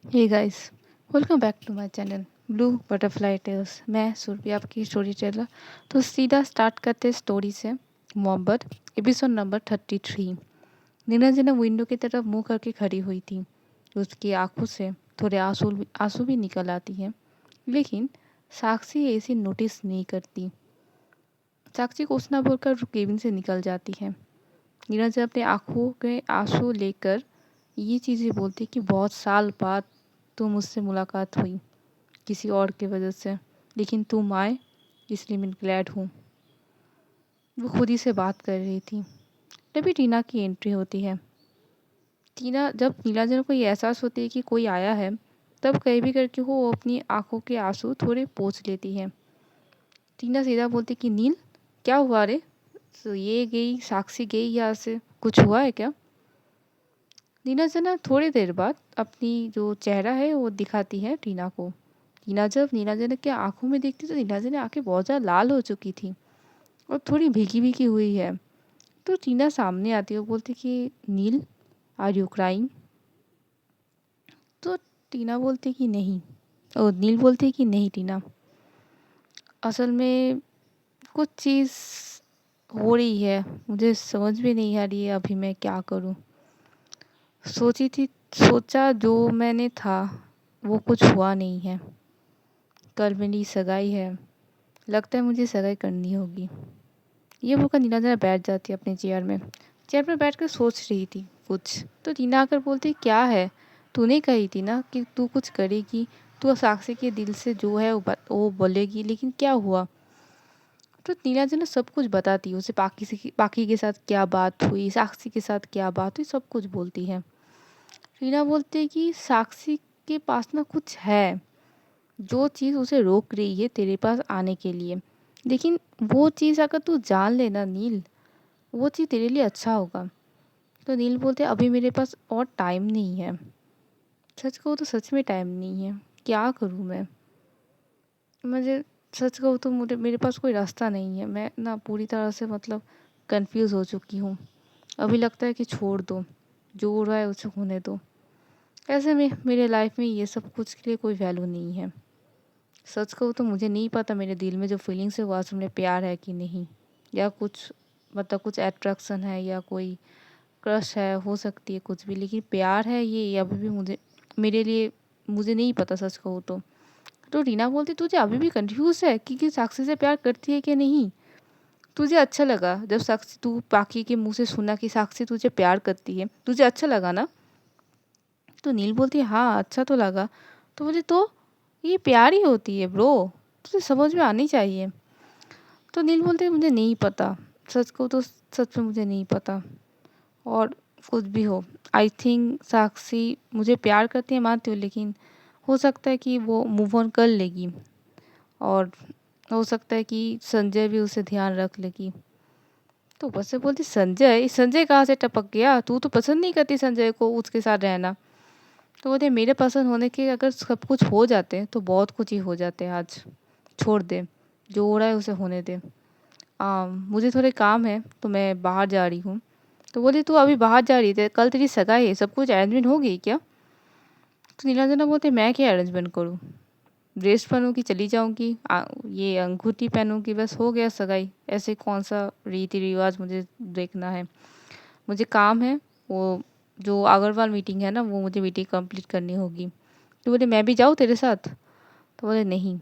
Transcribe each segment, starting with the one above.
Hey guys, welcome back to my channel blue butterfly tales. मैं सुरभि आपकी story teller. तो सीधा स्टार्ट करते स्टोरी से। मोहब्बत एपिसोड नंबर 33। नीरंजना विंडो की तरफ मुंह करके खड़ी हुई थी। उसकी आंखों से थोड़े आंसू आंसू भी निकल आती हैं, लेकिन साक्षी ऐसी नोटिस नहीं करती। साक्षी कुछ ना बोलकर केबिन से निकल जाती है। नीरज अपने आंखों के आंसू लेकर ये चीज़ें बोलती कि बहुत साल बाद तो मुझसे मुलाकात हुई किसी और की वजह से, लेकिन तुम आए इसलिए मैं ग्लैड हूँ। वो खुद ही से बात कर रही थी। तभी टीना की एंट्री होती है। टीना जब नीलांजन को ये एहसास होती है कि कोई आया है, तब कहीं भी करके वो अपनी आंखों के आंसू थोड़े पोंछ लेती है। टीना सीधा बोलती कि नील, क्या हुआ रे? तो ये गई, साक्षी गई यहाँ से, कुछ हुआ है क्या? नीलांजना थोड़ी देर बाद अपनी जो चेहरा है वो दिखाती है टीना को। टीना जब नीलांजना के आंखों में देखती तो नीलांजना की आंखें बहुत ज़्यादा लाल हो चुकी थी और थोड़ी भीगी भीगी हुई है। तो टीना सामने आती है, वो बोलती कि नील, आर यू क्राइंग? तो टीना बोलती कि नहीं, और नील बोलती कि नहीं टीना, असल में कुछ चीज़ हो रही है, मुझे समझ में नहीं आ रही है अभी मैं क्या करूं। सोची थी, सोचा जो मैंने था वो कुछ हुआ नहीं है। कल मेरी सगाई है, लगता है मुझे सगाई करनी होगी। ये बोलकर नीना जरा बैठ जाती है अपनी चेयर में। चेयर में बैठ कर सोच रही थी कुछ। तो टीना आकर बोलती, क्या है? तूने कही थी ना कि तू कुछ करेगी, तू साक्षी के दिल से जो है वो बोलेगी, लेकिन क्या हुआ? तो नीना जो ना सब कुछ बताती है उसे, बाकी के साथ क्या बात हुई, साक्षी के साथ क्या बात हुई, सब कुछ बोलती है। रीना बोलती है कि साक्षी के पास ना कुछ है, जो चीज़ उसे रोक रही है तेरे पास आने के लिए। लेकिन वो चीज़ अगर तू जान लेना नील, वो चीज़ तेरे लिए अच्छा होगा। तो नील बोलते, अभी मेरे पास और टाइम नहीं है। सच कहूँ तो सच में टाइम नहीं है, क्या करूँ मैं? मुझे सच कहूँ तो मुझे मेरे पास कोई रास्ता नहीं है। मैं ना पूरी तरह से मतलब कंफ्यूज हो चुकी हूँ। अभी लगता है कि छोड़ दो, जो हो रहा है उसे होने दो। ऐसे में मेरे लाइफ में ये सब कुछ के लिए कोई वैल्यू नहीं है। सच कहूँ तो मुझे नहीं पता मेरे दिल में जो फीलिंग्स है वो असल में प्यार है कि नहीं, या कुछ मतलब कुछ अट्रैक्शन है या कोई क्रश है, हो सकती है कुछ भी, लेकिन प्यार है ये अभी भी मुझे, मेरे लिए मुझे नहीं पता सच कहूँ तो। तो रीना बोलती, तुझे अभी भी कंफ्यूज है कि साक्षी से प्यार करती है कि नहीं? तुझे अच्छा लगा जब साक्षी, तू बाकी के मुंह से सुना कि साक्षी तुझे प्यार करती है, तुझे अच्छा लगा ना? तो नील बोलती है, हाँ अच्छा तो लगा। तो बोले, तो ये प्यार ही होती है ब्रो, तुझे समझ में आनी चाहिए। तो नील बोलते, मुझे नहीं पता, सच को तो सच में मुझे नहीं पता। और कुछ भी हो, आई थिंक साक्षी मुझे प्यार करती है मानती हूँ, लेकिन हो सकता है कि वो मूव ऑन कर लेगी, और हो सकता है कि संजय भी उसे ध्यान रख लेगी। तो ऊपर से बोलती, संजय? संजय कहाँ से टपक गया? तू तो पसंद नहीं करती संजय को, उसके साथ रहना। तो बोलते, मेरे पसंद होने के अगर सब कुछ हो जाते तो बहुत कुछ ही हो जाते आज। छोड़ दे, जो हो रहा है उसे होने दे। मुझे थोड़े काम है तो मैं बाहर जा रही हूँ। तो बोली, तू अभी बाहर जा रही थी, कल तेरी सगाई है, सब कुछ अरेंजमेंट हो गई क्या? तो नीलांजना बोलते, मैं क्या अरेंजमेंट करूँ? ड्रेस पहनूंगी चली जाऊंगी, ये अंगूठी पहनूंगी, बस हो गया सगाई। ऐसे कौन सा रीति रिवाज मुझे देखना है? मुझे काम है, वो जो अग्रवाल मीटिंग है ना, वो मुझे मीटिंग कंप्लीट करनी होगी। तो बोले, मैं भी जाऊँ तेरे साथ? तो बोले, नहीं।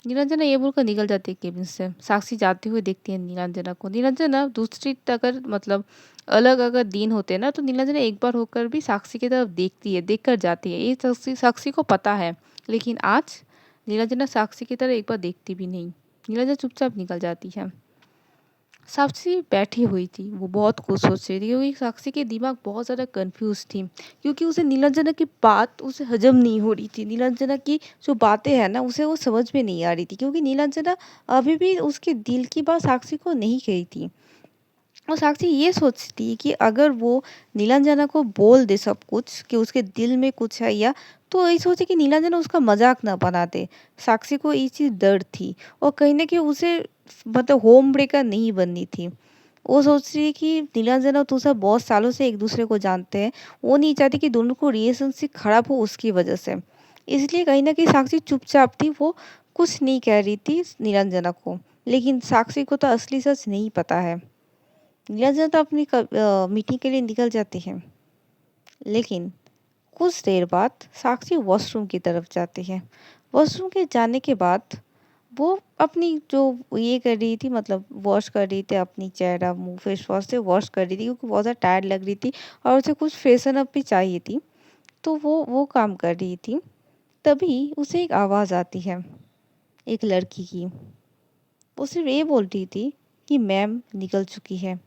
नीलांजना ये बोलकर निकल जाती है केबिन से। साक्षी जाते हुए देखती है नीलांजना को। नीलांजना दूसरी अगर मतलब अलग अगर दिन होते ना, तो नीलांजना एक बार होकर भी साक्षी की तरफ देखती है, देख कर जाती है, ये साक्षी साक्षी को पता है। लेकिन आज नीलांजना साक्षी की तरफ एक बार देखती भी नहीं। नीलांजना चुपचाप निकल जाती है। साक्षी बैठी हुई थी, वो बहुत कुछ सोच रही थी, क्योंकि साक्षी के दिमाग बहुत ज़्यादा कंफ्यूज थी, क्योंकि उसे नीलांजना की बात उसे हजम नहीं हो रही थी। नीलांजना की जो बातें हैं ना, उसे वो समझ में नहीं आ रही थी, क्योंकि नीलांजना अभी भी उसके दिल की बात साक्षी को नहीं कही थी। और साक्षी ये सोचती है कि अगर वो नीलांजना को बोल दे सब कुछ कि उसके दिल में कुछ है, या तो ये सोचे कि नीलांजना उसका मजाक ना बना दे। साक्षी को ये चीज़ डर थी, और कहीं ना कहीं उसे मतलब होम ब्रेकर नहीं बननी थी। वो सोच रही है कि नीलांजना और तुषार बहुत सालों से एक दूसरे को जानते हैं। वो नहीं चाहती कि दोनों को रिलेशनशिप खराब हो उसकी वजह से। इसलिए कहीं न कहीं साक्षी चुपचाप थी, वो कुछ नहीं कह रही थी नीलांजना को। लेकिन साक्षी को तो असली सच नहीं पता है। नीलांजना तो अपनी मीटिंग के लिए निकल जाती है। लेकिन कुछ देर बाद साक्षी वॉशरूम की तरफ जाती है। वॉशरूम के जाने के बाद वो अपनी जो ये कर रही थी, मतलब वॉश कर रही थी अपनी चेहरा, मुँह फेस वॉश से वॉश कर रही थी क्योंकि बहुत ज़्यादा टायर्ड लग रही थी और उसे कुछ फ्रेशन अप भी चाहिए थी। तो वो काम कर रही थी। तभी उसे एक आवाज़ आती है, एक लड़की की। वो सिर्फ़ ये बोल रही थी कि मैम निकल चुकी है।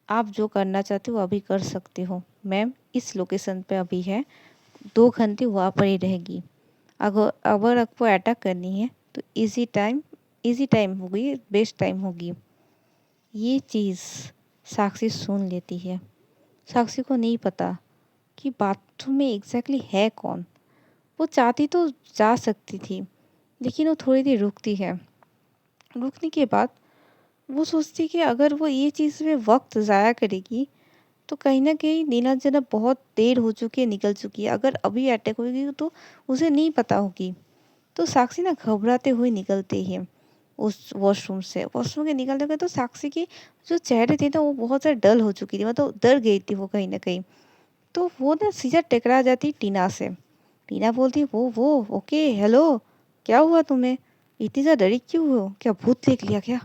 आप जो करना चाहते हो अभी कर सकते हो। मैम इस लोकेशन पे अभी है, 2 घंटे वहाँ पर ही रहेगी। अगर अगर आपको अटैक करनी है तो इजी टाइम होगी, बेस्ट टाइम होगी। ये चीज़ साक्षी सुन लेती है। साक्षी को नहीं पता कि बाथरूम में एग्जैक्टली है कौन। वो चाहती तो जा सकती थी, लेकिन वो थोड़ी देर रुकती है। रुकने के बाद वो सोचती कि अगर वो ये चीज़ में वक्त ज़ाया करेगी तो कहीं न कहीं नीलांजना बहुत देर हो चुकी है, निकल चुकी है। अगर अभी अटैक होगी तो उसे नहीं पता होगी। तो साक्षी ना घबराते हुए निकलती है उस वॉशरूम से। वॉशरूम के निकलने के तो साक्षी की जो चेहरे थे ना वो बहुत ज़्यादा डल हो चुकी थी, मतलब डर गई थी वो कहीं न कहीं। तो वो ना सीधा टकरा जाती टीना से। टीना बोलती, वो ओके हेलो, क्या हुआ तुम्हें? इतनी ज़्यादा डरी क्यों हो? क्या भूत देख लिया क्या?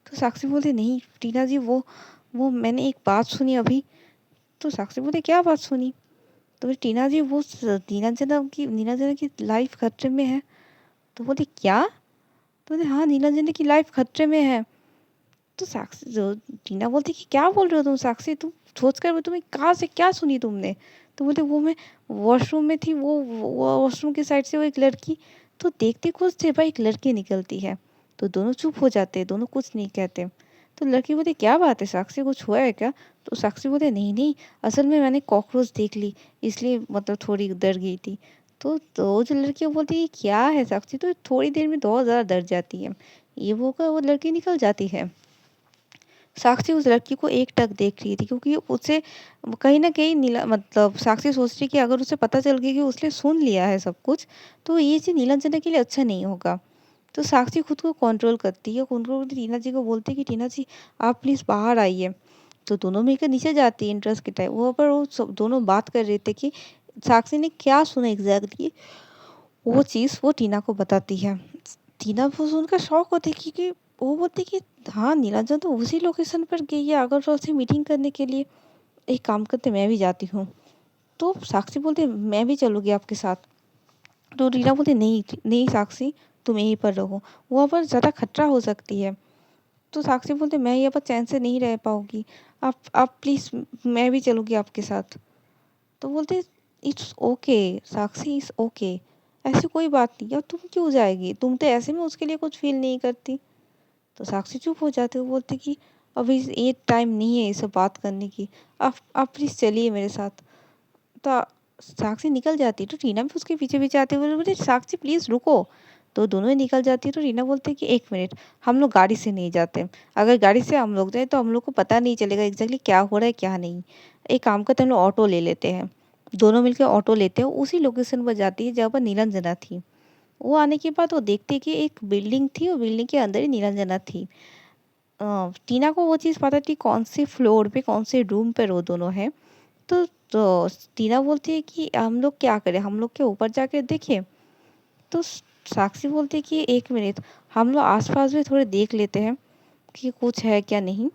तो साक्षी बोलती, नहीं टीना जी, वो मैंने एक बात सुनी अभी। तो साक्षी बोलती, क्या बात सुनी? तो बोली, टीना जी वो नीलांजना की लाइफ खतरे में है। तो बोली, क्या? तो बोले, हाँ नीलांजना की लाइफ खतरे में है। तो साक्षी जो टीना बोलती कि क्या बोल रहे हो तुम साक्षी, तुम सोच कर तुम्हें कहाँ से क्या सुनी तुमने? तो बोलते, वो मैं वॉशरूम में थी, वो वॉशरूम की साइड से वो एक लड़की, तो देखते कुछ थे भाई, एक लड़की निकलती है। तो दोनों चुप हो जाते हैं, दोनों कुछ नहीं कहते। तो लड़की बोलती, क्या बात है साक्षी, कुछ हुआ है क्या? तो साक्षी बोलते, नहीं नहीं, असल में मैंने कॉकरोच देख ली, इसलिए मतलब थोड़ी डर गई थी। तो जो लड़की बोलती है क्या है साक्षी, तो थोड़ी देर में बहुत ज़्यादा डर जाती है। ये वो का वो लड़की निकल जाती है। साक्षी उस लड़की को एकटक देख रही थी क्योंकि उसे कहीं न कहीं नीला मतलब साक्षी सोच रही कि अगर उसे पता चल गया कि उसने सुन लिया है सब कुछ, तो ये चीज़ नीलांजना के लिए अच्छा नहीं होगा। तो साक्षी खुद को कंट्रोल करती है, कंट्रोल करके टीना जी को बोलती है कि टीना जी आप प्लीज़ बाहर आइए। तो दोनों मिलकर नीचे जाती है एंट्रेंस के टाइम। वहाँ पर वो सब दोनों बात कर रहे थे कि साक्षी ने क्या सुना एग्ज़ैक्टली, वो चीज़ वो टीना को बताती है। टीना वो सुनकर शॉक होती है क्योंकि वो बोलती है कि हाँ, नीलांजना तो उसी लोकेशन पर गई है आगरतला से मीटिंग करने के लिए। एक काम करते मैं भी जाती हूँ। तो साक्षी बोलती मैं भी चलूँगी आपके साथ। तो टीना बोलती नहीं, नहीं साक्षी तुम यहीं पर रहो। वहाँ पर ज़्यादा खतरा हो सकती है। तो साक्षी बोलती मैं यहाँ पर चैन से नहीं रह पाऊँगी। आप प्लीज़, मैं भी चलूँगी आपके साथ। तो बोलते it's okay Sakshi, it's okay, ऐसी कोई बात नहीं। और तुम क्यों जाएगी? तुम तो ऐसे में उसके लिए कुछ फ़ील नहीं करती। तो साक्षी चुप हो जाती है, वो बोलती कि अभी ये टाइम नहीं है ये सब बात करने की। आप प्लीज़ चलिए मेरे साथ। तो साक्षी निकल जाती है तो रीना भी उसके पीछे-पीछे आते हुए बोलती साक्षी प्लीज़ रुको। तो दोनों ही निकल जाती है तो रीना बोलती है कि 1 मिनट, हम लोग गाड़ी से नहीं जाते। अगर गाड़ी से हम लोग जाएँ तो हम लोग को पता नहीं चलेगा एग्ज़ैक्टली क्या हो रहा है क्या नहीं। एक काम करते हैं हम लोग ऑटो ले लेते हैं। दोनों मिलके ऑटो लेते हैं, उसी लोकेशन पर जाती है जहाँ पर नीलांजना थी। वो आने के बाद वो देखते हैं कि एक बिल्डिंग थी और बिल्डिंग के अंदर ही नीलांजना थी। टीना को वो चीज़ पता थी कौन से फ्लोर पे, कौन से रूम पे वो दोनों हैं। तो टीना बोलती है कि हम लोग क्या करें, हम लोग क्या ऊपर जाके देखें? तो साक्षी बोलती है कि 1 मिनट, हम लोग आस-पास भी थोड़े देख लेते हैं कि कुछ है क्या नहीं।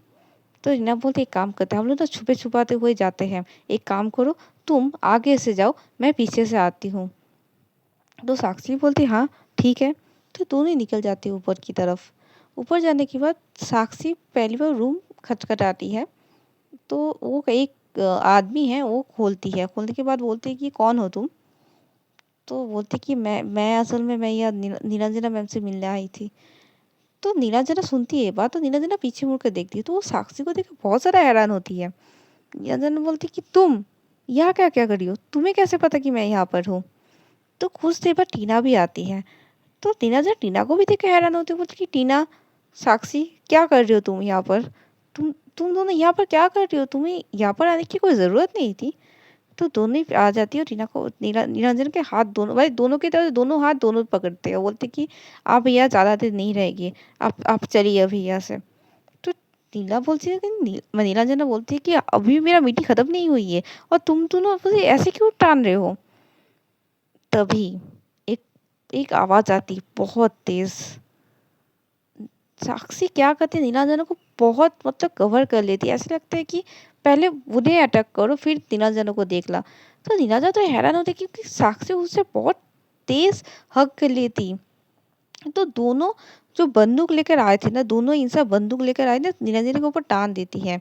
तो रीना बोलती है एक काम करते हैं, हम लोग ना छुपे-छुपाते हुए जाते हैं। एक काम करो, तुम आगे से जाओ, मैं पीछे से आती हूँ। तो साक्षी बोलती हाँ, ठीक है। तो दोनों ही निकल जाते हैं ऊपर की तरफ। ऊपर जाने के बाद साक्षी पहली बार रूम खटखटाती है। तो वो एक आदमी है, वो खोलती है। खोलने के बाद बोलती है कि कौन हो तुम? तो बोलती है कि मैं असल में मैं यहाँ नीलांजना मैम से मिलने आई थी। तो नीलांजना सुनती है ये बात, तो नीलांजना पीछे मुड़ कर देखती है तो वो साक्षी को देख के बहुत ज़्यादा हैरान होती है। नीलांजना बोलती है कि तुम यहाँ क्या-क्या कर रही हो? तुम्हें कैसे पता कि मैं यहाँ पर हूँ? तो कुछ देर बाद टीना भी आती है। तो टीना को भी देख के हैरान होती है, बोलती कि टीना, साक्षी क्या कर रही हो तुम यहाँ पर? तुम दोनों यहाँ पर क्या कर रही हो? तुम्हें यहाँ पर आने की कोई ज़रूरत नहीं थी। तो दोनों ही आ जाती है और टीना को निरंजन के हाथ दोनों भाई दोनों की तरफ दोनों हाथ दोनों पकड़ते हैं, बोलते कि आप यहाँ ज़्यादा देर नहीं रहेगी, आप चलिए अभी यहाँ से। तो नीला बोलती है कि निरंजना बोलती है कि अभी मेरा मीटिंग खत्म नहीं हुई है और तुम दोनों मुझे ऐसे क्यों टान रहे हो। तभी एक एक आवाज आती बहुत तेज। साक्षी क्या करती, नीलांजना को बहुत मतलब कवर कर लेती है। ऐसा लगता है कि पहले उन्हें अटैक करो फिर नीलांजना को देख ला। तो नीलांजना तो हैरान होती है क्योंकि साक्षी उससे बहुत तेज हक कर लेती। तो दोनों जो बंदूक लेकर आए थे ना, दोनों इंसान बंदूक लेकर आए ना, नीलांजना के ऊपर टान देती है।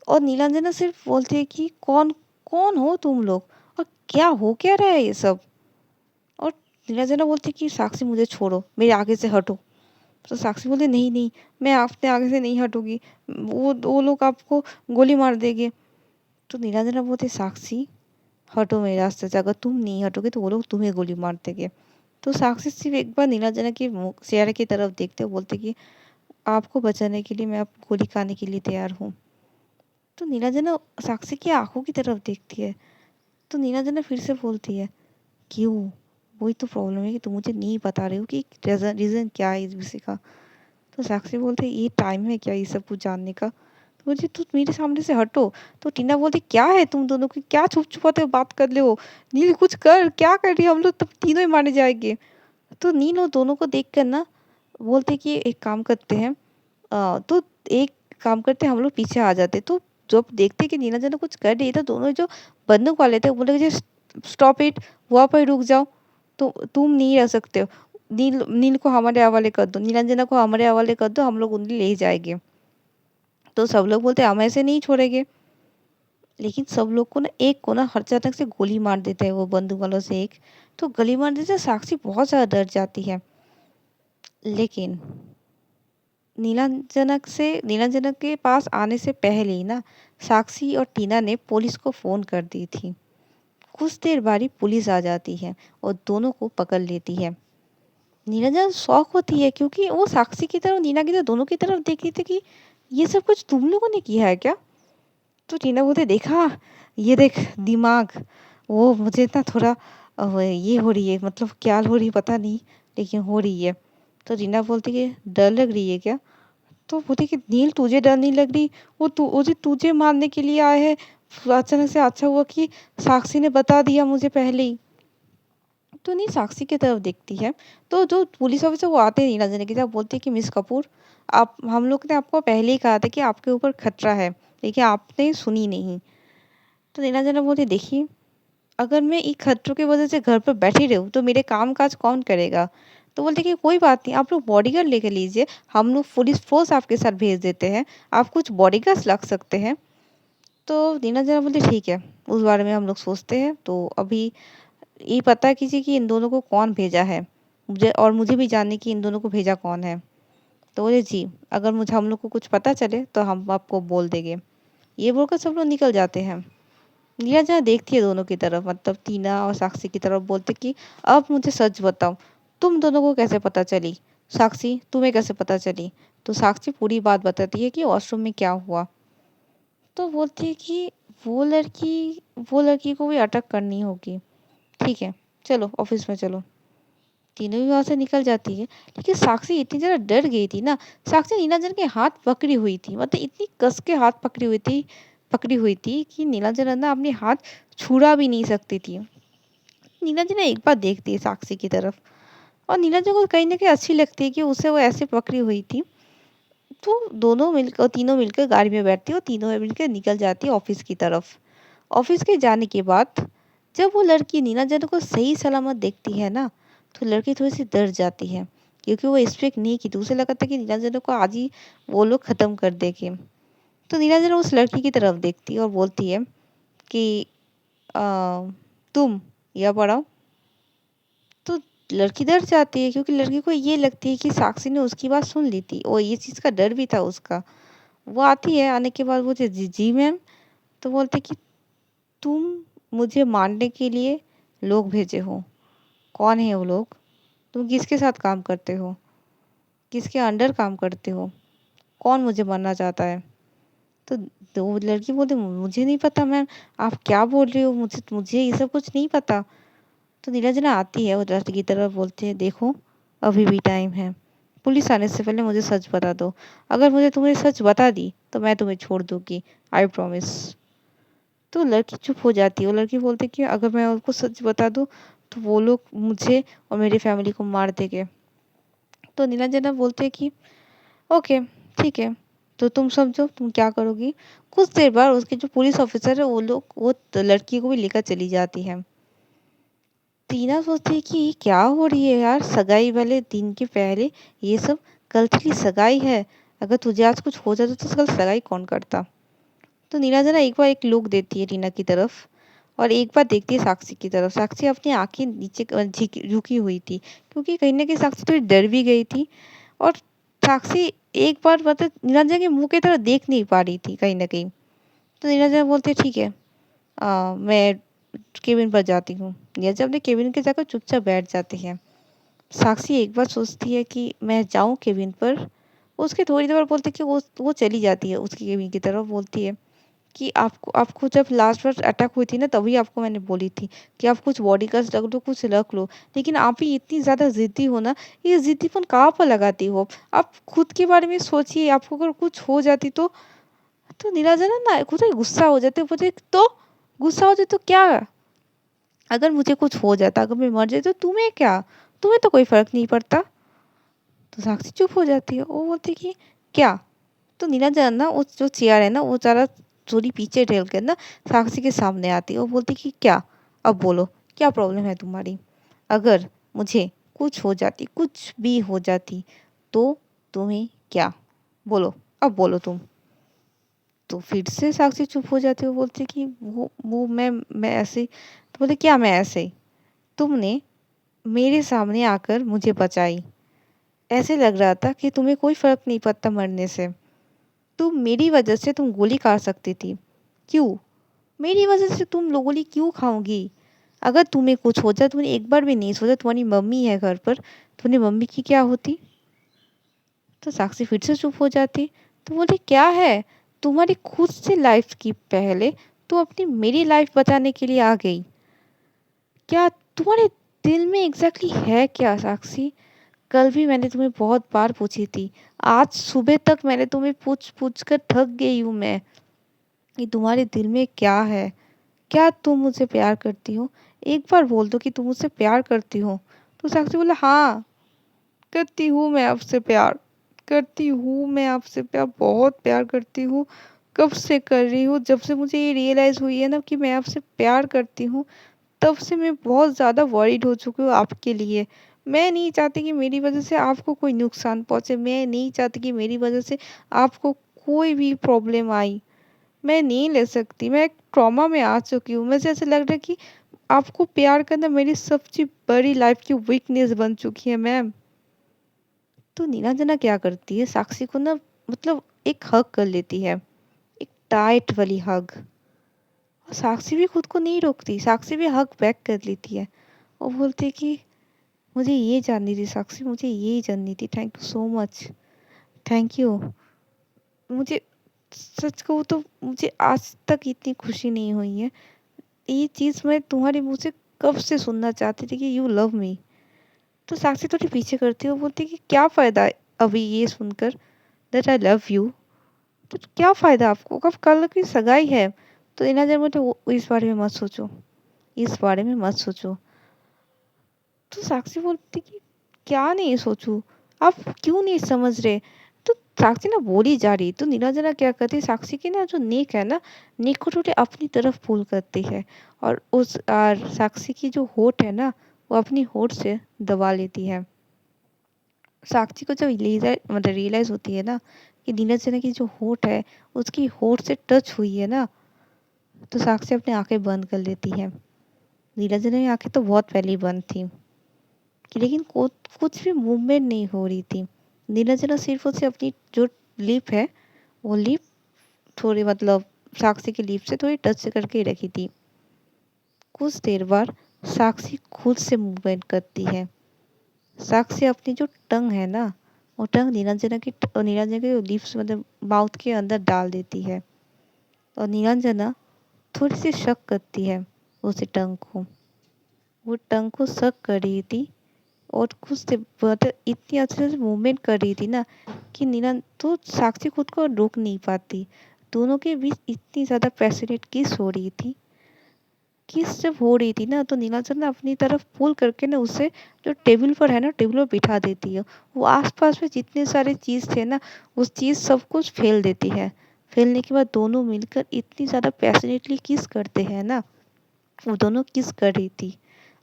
और नीलांजना सिर्फ बोलती है कि कौन कौन हो तुम लोग और क्या हो क्या रहा है ये सब। और नीलांजना बोलती है कि साक्षी मुझे छोड़ो, मेरे आगे से हटो। तो साक्षी बोलती नहीं नहीं, मैं आपके आगे से नहीं हटूंगी, वो लोग आपको गोली मार देंगे। तो नीलांजना बोलती साक्षी हटो मेरे रास्ते से, अगर तुम नहीं हटोगे तो वो लोग तुम्हें गोली मार देंगे। तो साक्षी सिर्फ एक बार नीलांजना के चेहरे की तरफ देखते हुए बोलते कि आपको बचाने के लिए मैं अब गोली खाने के लिए तैयार हूँ। तो नीलांजना साक्षी की आंखों की तरफ देखती है। तो नीलांजना फिर से बोलती है क्यों, वही तो प्रॉब्लम है कि तुम मुझे नहीं बता रहे हो कि रीज़न क्या है इस विषय का। तो साक्षी बोलते ये टाइम है क्या ये सब कुछ जानने का। तो बोलती तू मेरे सामने से हटो। तो टीना बोलती क्या है तुम दोनों की, क्या छुप छुपाते हो बात कर ले हो। नील कुछ कर, क्या कर रही है, हम लोग तब तीनों ही मारे जाएंगे। तो नील वो दोनों को देख कर ना बोलते कि एक काम करते हैं, तो एक काम करते हम लोग पीछे आ जाते। तो जब देखते कि नीना जना कुछ कर रही है तो दोनों जो बंदूक वाले थे बोले कि स्टॉप इट, वहाँ पर रुक जाओ, तो तुम नहीं रह सकते हो। नील नील को हमारे हवाले कर दो, नीलांजना को हमारे हवाले कर दो, हम लोग उन्हें ले जाएंगे। तो सब लोग बोलते हम ऐसे नहीं छोड़ेंगे। लेकिन सब लोग को ना एक को ना अचानक से गोली मार देते हैं वो बंदूक वालों से एक। तो गोली मार देते साक्षी बहुत ज़्यादा डर जाती है। लेकिन नीलांजना के पास आने से पहले ही ना साक्षी और टीना ने पुलिस को फोन कर दी थी। कुछ देर बाद ही पुलिस आ जाती है और दोनों को पकड़ लेती है। नीलांजना शौक होती है क्योंकि वो साक्षी की तरफ नीना की तरफ दोनों की तरफ देख रही थी कि ये सब कुछ तुम लोगों ने किया है क्या। तो टीना बोलते देखा, ये देख दिमाग, वो मुझे ना थोड़ा ये हो रही है, मतलब क्या हो रही है पता नहीं, लेकिन हो रही है। तो टीना बोलती है डर लग रही है क्या। तो बोली कि नील तुझे डर नहीं लग रही, वो जो तुझे मारने के लिए आए हैं। अचानक से अच्छा हुआ कि साक्षी ने बता दिया मुझे पहले ही। तो नील साक्षी की तरफ देखती है। तो जो पुलिस ऑफिसर वो आते हैं नीलांजना की तरफ, बोलते हैं कि मिस कपूर, आप हम लोग ने आपको पहले ही कहा था कि आपके ऊपर खतरा है, लेकिन आपने सुनी नहीं। तो नीलांजना बोलती देखिए, अगर मैं इन खतरों की वजह से घर पर बैठी रहूँ तो मेरे काम काज कौन करेगा। तो बोलते कि कोई बात नहीं, आप लोग बॉडीगार्ड लेके लीजिए, हम लोग पुलिस फोर्स आपके साथ भेज देते हैं, आप कुछ बॉडीगार्ड्स रख सकते हैं। तो नीना जरा बोलती ठीक है, उस बारे में हम लोग सोचते हैं। तो अभी ये पता कीजिए कि इन दोनों को कौन भेजा है, मुझे भी जानने की इन दोनों को भेजा कौन है। तो बोले जी, अगर मुझे हम लोग को कुछ पता चले तो हम आपको बोल देंगे। ये बोलकर सब लोग निकल जाते हैं। नीरज जहाँ देखती है दोनों की तरफ, मतलब टीना और साक्षी की तरफ, बोलते कि अब मुझे सच बताओ, तुम दोनों को कैसे पता चली, साक्षी तुम्हें कैसे पता चली। तो साक्षी पूरी बात बताती है कि वॉशरूम में क्या हुआ। तो बोलती है कि वो लड़की वो लड़की को भी अटक करनी होगी, ठीक है चलो ऑफिस में चलो। तीनों भी वहां से निकल जाती है। लेकिन साक्षी इतनी ज़्यादा डर गई थी ना, साक्षी नीलांजन के हाथ पकड़ी हुई थी, मतलब इतनी कस के हाथ पकड़ी हुई थी कि नीलांजन ना अपने हाथ छुड़ा भी नहीं सकती थी। नीलांजन एक बार देखती है साक्षी की तरफ और नीलांजन को कहीं ना कहीं अच्छी लगती है कि उसे वो ऐसे पकड़ी हुई थी। तो तीनों मिलकर गाड़ी में बैठती है और तीनों मिलकर निकल जाती है ऑफिस की तरफ। ऑफिस के जाने के बाद जब वो लड़की नीलांजन को सही सलामत देखती है ना, तो लड़की थोड़ी सी डर जाती है क्योंकि वो एक्सपेक्ट नहीं की थी। उसे लगा था कि नीलांजन को आज ही वो लोग खत्म कर देंगे। तो नीलांजन उस लड़की की तरफ देखती है और बोलती है कि तुम यहाँ पढ़ाओ। तो लड़की डर जाती है क्योंकि लड़की को ये लगती है कि साक्षी ने उसकी बात सुन ली थी और ये चीज़ का डर भी था उसका। वो आती है, आने के बाद बोलती जी जी मैम। तो बोलते कि तुम मुझे मारने के लिए लोग भेजे हो, कौन है वो लोग, तुम किसके साथ काम करते हो, किसके अंडर काम करते हो, कौन मुझे मारना चाहता है। तो वो लड़की बोलती मुझे नहीं पता मैम, आप क्या बोल रही हो, मुझे मुझे ये सब कुछ नहीं पता। तो नीलांजना आती है, वो लड़की की तरफ बोलती है देखो अभी भी टाइम है, पुलिस आने से पहले मुझे सच बता दो। अगर मुझे तुम्हें सच बता दी तो मैं तुम्हें छोड़ दूंगी, आई प्रॉमिस। तो लड़की चुप हो जाती है। वो लड़की बोलती है कि अगर मैं उनको सच बता दूं तो वो लोग मुझे और मेरी फैमिली को मार देंगे। तो नीलांजना बोलते हैं कि ओके ठीक है, तो तुम समझो तुम क्या करोगी। कुछ देर बाद उसके जो पुलिस ऑफिसर है वो लोग वो लड़की को भी लेकर चली जाती है। टीना सोचती है कि क्या हो रही है यार, सगाई वाले दिन के पहले ये सब। कल तेरी सगाई है, अगर तुझे आज कुछ हो जाता तो कल सगाई कौन करता। तो नीलांजना एक बार एक लुक देती है टीना की तरफ और एक बार देखती है साक्षी की तरफ। साक्षी अपनी आंखें नीचे झुकी हुई थी, क्योंकि कहीं ना कहीं साक्षी थोड़ी डर भी गई थी। और साक्षी एक बार मतलब नीलांजना के मुंह की तरफ देख नहीं पा रही थी कहीं ना कहीं। तो नीलांजना बोलते ठीक है, मैं केबिन पर जाती हूँ। नीलांजना अपने केबिन के जाकर चुपचाप बैठ जाती है। साक्षी एक बार सोचती है कि मैं जाऊँ केबिन पर। उसके थोड़ी देर बाद बोलती है कि वो चली जाती है उसकी केबिन की तरफ। बोलती है कि आपको जब लास्ट बार अटैक हुई थी ना, तभी आपको मैंने बोली थी कि आप कुछ बॉडी गार्ड्स रख लो, कुछ रख लो। लेकिन आप ही इतनी ज़्यादा ज़िद्दी हो ना, ये ज़िद्दीपन कहाँ पर लगाती हो। आप खुद के बारे में सोचिए, आपको अगर कुछ हो जाती तो नीलांजना ना खुद ही गुस्सा हो जाते। बोलते तो गुस्सा हो जाए तो क्या, अगर मुझे कुछ हो जाता, अगर मैं मर जाती तो तुम्हें क्या, तुम्हें तो कोई फर्क नहीं पड़ता। तो साक्षी चुप हो जाती है। वो बोलती कि क्या। तो नीलांजना ना उस जो चेयर है ना वो ज़रा थोड़ी पीछे ढेल कर ना साक्षी के सामने आती है। वो बोलती कि क्या, अब बोलो क्या प्रॉब्लम है तुम्हारी। अगर मुझे कुछ हो जाती, कुछ भी हो जाती तो तुम्हें क्या, बोलो अब बोलो तुम। तो फिर से साक्षी चुप हो जाती है। वो बोलती कि वो मैं ऐसे। तो बोले क्या मैं ऐसे, तुमने मेरे सामने आकर मुझे बचाई, ऐसे लग रहा था कि तुम्हें कोई फर्क नहीं पड़ता मरने से। तुम मेरी वजह से तुम गोली खा सकती थी, क्यों, मेरी वजह से तुम गोली क्यों खाओगी। अगर तुम्हें कुछ हो जाए, तुमने एक बार भी नहीं सोचा तुम्हारी मम्मी है घर पर, तुम्हारी मम्मी की क्या होती। तो साक्षी फिर से चुप हो जाती। तो बोली क्या है, तुम्हारी खुद से लाइफ की पहले तो अपनी मेरी लाइफ बचाने के लिए आ गई। क्या तुम्हारे दिल में एग्जैक्टली है क्या साक्षी। कल भी मैंने तुम्हें बहुत बार पूछी थी, आज सुबह तक मैंने तुम्हें पूछ पूछ कर थक गई हूँ मैं, कि तुम्हारे दिल में क्या है। क्या तुम मुझसे प्यार करती हो, एक बार बोल दो कि तुम मुझसे प्यार करती हो। तो साक्षी बोला हाँ, करती हूँ मैं आपसे प्यार, करती हूँ मैं आपसे प्यार, बहुत प्यार करती हूँ। कब से कर रही हूँ, जब से मुझे ये रियलाइज़ हुई है ना कि मैं आपसे प्यार करती हूँ, तब से मैं बहुत ज़्यादा वरीड हो चुकी हूँ आपके लिए। मैं नहीं चाहती कि मेरी वजह से आपको कोई नुकसान पहुँचे, मैं नहीं चाहती कि मेरी वजह से आपको कोई भी प्रॉब्लम आई। मैं नहीं ले सकती, मैं एक ट्रॉमा में आ चुकी हूँ। मुझे ऐसा लग रहा है कि आपको प्यार करना मेरी सबसे बड़ी लाइफ की वीकनेस बन चुकी है मैम। तो नीलांजना क्या करती है, साक्षी को ना मतलब एक हग कर लेती है, एक टाइट वाली हग। और साक्षी भी खुद को नहीं रोकती, साक्षी भी हग बैक कर लेती है। वो बोलती है कि मुझे ये जाननी थी साक्षी, मुझे ये जाननी थी, thank you so much, thank you. मुझे सच कहूँ तो मुझे आज तक इतनी खुशी नहीं हुई है। ये चीज़ मैं तुम्हारे मुँह से कब से सुनना चाहती थी कि यू लव मी। तो साक्षी थोड़ी पीछे करती है। वो बोलती है कि क्या फ़ायदा अभी ये सुनकर दैट आई लव यू। तो क्या फ़ायदा आपको, कब कल की सगाई है। तो इना देर मुझे इस बारे में मत सोचो, इस बारे में मत सोचो। तो साक्षी बोलती कि क्या नहीं सोचूं, आप क्यों नहीं समझ रहे। तो साक्षी ना बोली जा रही, तो नीलांजना क्या करती, साक्षी की ना जो नेक है ना, नेक को थोड़े अपनी तरफ पुल करती है। और साक्षी की जो होठ है ना, वो अपनी होठ से दबा लेती है। साक्षी को जब रियलाइज होती है ना कि नीलांजना की जो होठ है उसकी होठ से टच हुई है ना, तो साक्षी अपनी आंखें बंद कर लेती है। नीलांजना की आंखें तो बहुत पहले ही बंद थी, लेकिन कुछ भी मूवमेंट नहीं हो रही थी। नीलांजना सिर्फ उसे अपनी जो लिप है वो लिप थोड़ी मतलब साक्षी की लिप से थोड़ी टच करके रखी थी। कुछ देर बाद साक्षी खुद से मूवमेंट करती है। साक्षी अपनी जो टंग है ना, वो टंग नीलांजना के लिप्स मतलब माउथ के अंदर डाल देती है। और नीलांजना थोड़ी सी शक करती है उसे टंग को। वो टंग को शक कर रही थी और कुछ से मतलब इतनी अच्छे से मूवमेंट कर रही थी ना कि नीला तो साक्षी खुद को रोक नहीं पाती। दोनों के बीच इतनी ज़्यादा पैशनेट किस हो रही थी। किस जब हो रही थी ना तो नीलांजन ना अपनी तरफ पुल करके ना उसे जो टेबल पर है ना टेबल पर बिठा देती है। वो आसपास में जितने सारे चीज़ थे ना उस चीज़ सब कुछ फेल देती है। फेलने के बाद दोनों मिलकर इतनी ज़्यादा पैशनेटली किस करते हैं ना। वो दोनों किस कर रही थी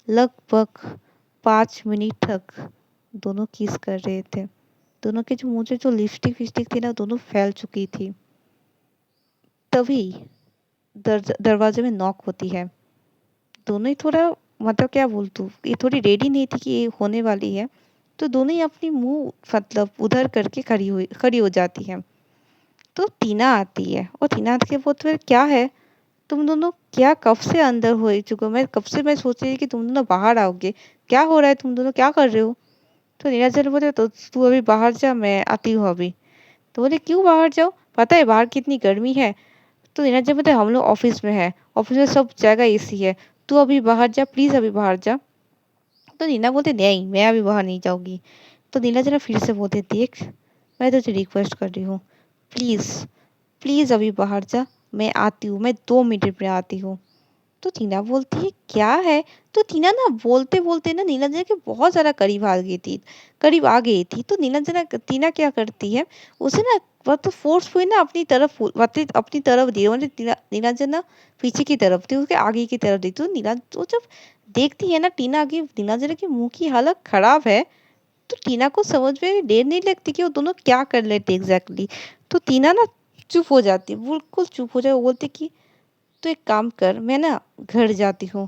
लगभग 5 मिनट तक दोनों किस कर रहे थे। दोनों के जो मुँह से जो लिपस्टिक फिस्टिक थी ना दोनों फैल चुकी थी। तभी दरवाजे में नॉक होती है। दोनों ही थोड़ा मतलब क्या बोलूँ ये थोड़ी रेडी नहीं थी कि ये होने वाली है। तो दोनों ही अपनी मुँह मतलब उधर करके खड़ी हो जाती है। तो टीना आती है और टीना आके बोलती है क्या है तुम दोनों क्या कब से अंदर हो चुके हो। मैं कब से मैं सोच रही थी कि तुम दोनों बाहर आओगे। क्या हो रहा है तुम दोनों क्या कर रहे हो। तो नीलांजन बोले तो तू अभी बाहर जा मैं आती हूँ अभी। तो बोले क्यों बाहर जाओ पता है बाहर कितनी गर्मी है। तो नीलांजन बोले हम लोग ऑफिस में है ऑफिस में सब जगह एसी है। तू अभी बाहर जा प्लीज़ अभी बाहर जा। तो नीना बोलते नहीं मैं अभी बाहर नहीं जाऊँगी। तो नीलांजन फिर से बोलते देख मैं तुझे रिक्वेस्ट कर रही हूँ प्लीज़ प्लीज़ अभी बाहर जा मैं आती हूँ मैं 2 मिनट में आती हूँ। तो टीना बोलती है क्या है। तो टीना ना बोलते बोलते ना नीलांजना के बहुत ज़्यादा करीब आ गई थी। तो नीलांजना टीना क्या करती है उसे ना मतलब फोर्सफुली ना अपनी तरफ दी मतलब नीलांजना पीछे की तरफ थी उसके आगे की तरफ दी। तो नीला तो जब देखती है ना टीना की नीलांजना की मुंह की हालत खराब है। तो टीना को समझ में देर नहीं लगती कि वो दोनों क्या कर लेते एग्जैक्टली। तो टीना ना चुप हो जाती है बिल्कुल चुप हो जाए। वो बोलती कि तो एक काम कर मैं ना घर जाती हूँ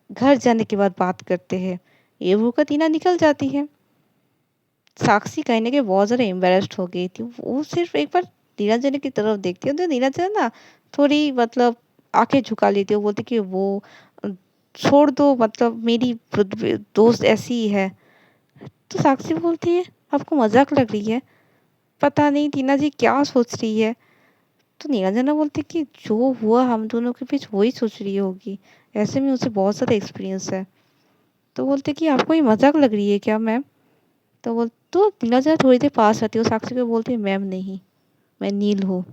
घर जाने के बाद बात करते हैं। ये बोलकर टीना निकल जाती है। साक्षी कहने के बहुत ज़्यादा एम्बेरस्ड हो गई थी। वो सिर्फ एक बार नीलांजन की तरफ देखती है तो नीलांजन ना थोड़ी मतलब आंखें झुका लेती है। वो बोलती कि वो अ, छोड़ दो मतलब मेरी दोस्त ऐसी ही है। तो साक्षी बोलती है आपको मजाक लग रही है। पता नहीं टीना जी क्या सोच रही है। तो नीलांजना बोलती कि जो हुआ हम दोनों के बीच वही सोच रही होगी। ऐसे में उसे बहुत ज़्यादा एक्सपीरियंस है। तो बोलते कि आपको ये मजाक लग रही है क्या मैम। तो नीलांजना थोड़ी देर पास आती है और साक्षी को बोलती है मैम नहीं मैं नील हूँ।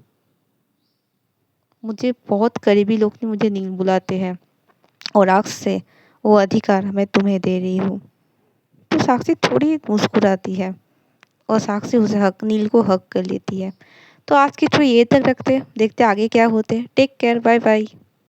मुझे बहुत करीबी लोग ने मुझे नील बुलाते हैं और आज से वो अधिकार मैं तुम्हें दे रही हूँ। तो साक्षी थोड़ी मुस्कुराती है और साक्षी उसे हक नील को हक कर लेती है। तो आज की स्टोरी ये तक रखते हैं देखते हैं आगे क्या होते हैं। Take care bye bye.